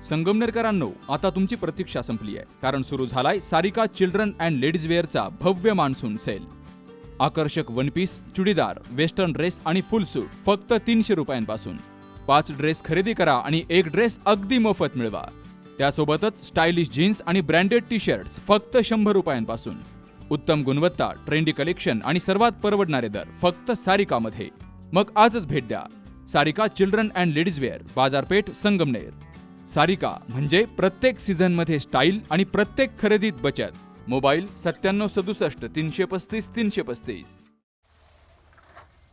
संगमनेरकरांनो, आता तुमची प्रतीक्षा संपली आहे, कारण सुरू झालाय सारिका चिल्ड्रन अँड लेडीज वेअरचा भव्य मान्सून सेल. आकर्षक one piece, churidar, western dress आणि फुल सूट फक्त 300 रुपयांपासून. 5 ड्रेस खरेदी करा आणि 1 ड्रेस अगदी मोफत मिळवा. त्यासोबतच स्टायलिश जीन्स आणि ब्रँडेड टी शर्ट्स फक्त 100 रुपयांपासून. उत्तम गुणवत्ता, ट्रेंडी कलेक्शन आणि सर्वात परवडणारे दर फक्त सारिकामध्ये. मग आजच भेट द्या. Sarika children and ladies wear, बाजारपेठ, संगमनेर. सारिका म्हणजे प्रत्येक सीझनमध्ये स्टाईल आणि प्रत्येक खरेदीत बचत. मोबाईल 9767 335 335.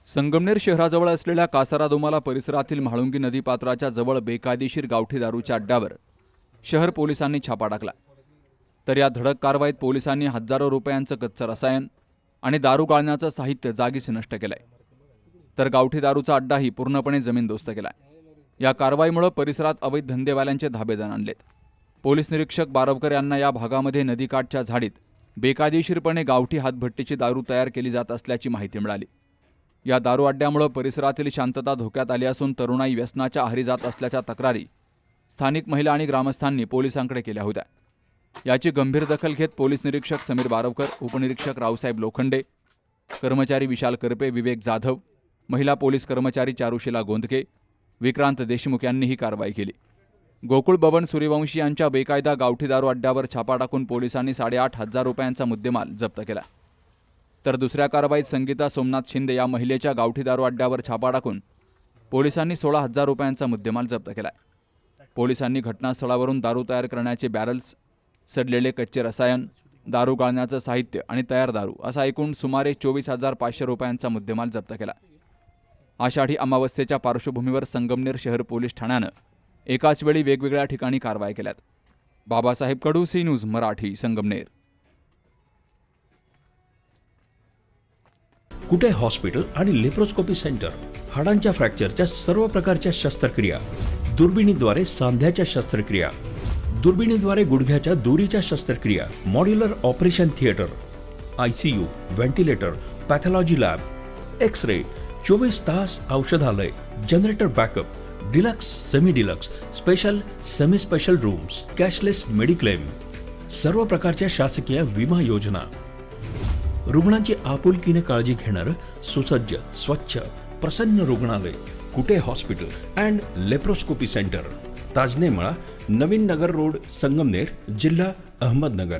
संगमनेर शहराजवळ असलेल्या कासारादोमाला परिसरातील म्हाळुंगी नदीपात्राच्या जवळ बेकायदेशीर गावठी दारूच्या अड्ड्यावर शहर पोलिसांनी छापा टाकला. तर या धडक कारवाईत पोलिसांनी हजारो रुपयांचं कच्चं रसायन आणि दारू गाळण्याचं साहित्य जागीच नष्ट केलंय. तर गावठी दारूचा अड्डाही पूर्णपणे जमीनदोस्त केलाय. या कारवाईमुळे परिसरात अवैध धंदेवाल्यांचे धाबे दणाणलेत. पोलीस निरीक्षक बारवकर यांना या भागामध्ये नदीकाठच्या झाडीत बेकायदेशीरपणे गावठी हातभट्टीची दारू तयार केली जात असल्याची माहिती मिळाली. या दारू अड्ड्यामुळे परिसरातील शांतता धोक्यात आली असून तरुणाई व्यसनाच्या आहारी जात असल्याच्या तक्रारी स्थानिक महिला आणि ग्रामस्थांनी पोलिसांकडे केल्या होत्या. याची गंभीर दखल घेत पोलीस निरीक्षक समीर बारवकर, उपनिरीक्षक रावसाहेब लोखंडे, कर्मचारी विशाल करपे, विवेक जाधव, महिला पोलीस कर्मचारी चारुशीला गोंदके, विक्रांत देशमुख यांनी ही कारवाई केली. गोकुळ बबन सूर्यवंशी यांच्या बेकायदा गावठी दारू अड्ड्यावर छापा टाकून पोलिसांनी 8,500 रुपयांचा मुद्देमाल जप्त केला. तर दुसऱ्या कारवाईत संगीता सोमनाथ शिंदे या महिलेच्या गावठी दारू अड्ड्यावर छापा टाकून पोलिसांनी 16,000 रुपयांचा मुद्देमाल जप्त केला. पोलिसांनी घटनास्थळावरून दारू तयार करण्याचे बॅरल्स, सडलेले कच्चे रसायन, दारू गाळण्याचं साहित्य आणि तयार दारू असा एकूण सुमारे 24,500 रुपयांचा मुद्देमाल जप्त केला. आषाढी अमावस्येच्या पार्श्वभूमीवर संगमनेर शहर पोलीस ठाण्यानं एकाच वेळी वेगवेगळ्या ठिकाणी कारवाई केल्यात. बाबासाहेब कडू, सी न्यूज मराठी, संगमनेर. कुटे हॉस्पिटल आणि लेप्रोस्कोपी सेंटर. हाडांच्या फ्रॅक्चरच्या सर्व प्रकारच्या शस्त्रक्रिया, दुर्बिणीद्वारे सांध्याच्या शस्त्रक्रिया, दुर्बिणीद्वारे गुडघ्याच्या दोरीच्या शस्त्रक्रिया, modular operation theatre, ICU, ventilator, pathology lab, x-ray, 24 तास औषधालय, generator backup, deluxe, semi deluxe, special, semi special rooms, cashless mediclaim, सर्व प्रकारच्या शासकीय विमा योजना. रुग्णांची आपुलकीने काळजी घेणारं सुसज्ज, स्वच्छ, प्रसन्न रुग्णालय. Kute hospital and laparoscopy centre, Tajne Mala, Navin Nagar road, Sangamner, जिल्हा अहमदनगर.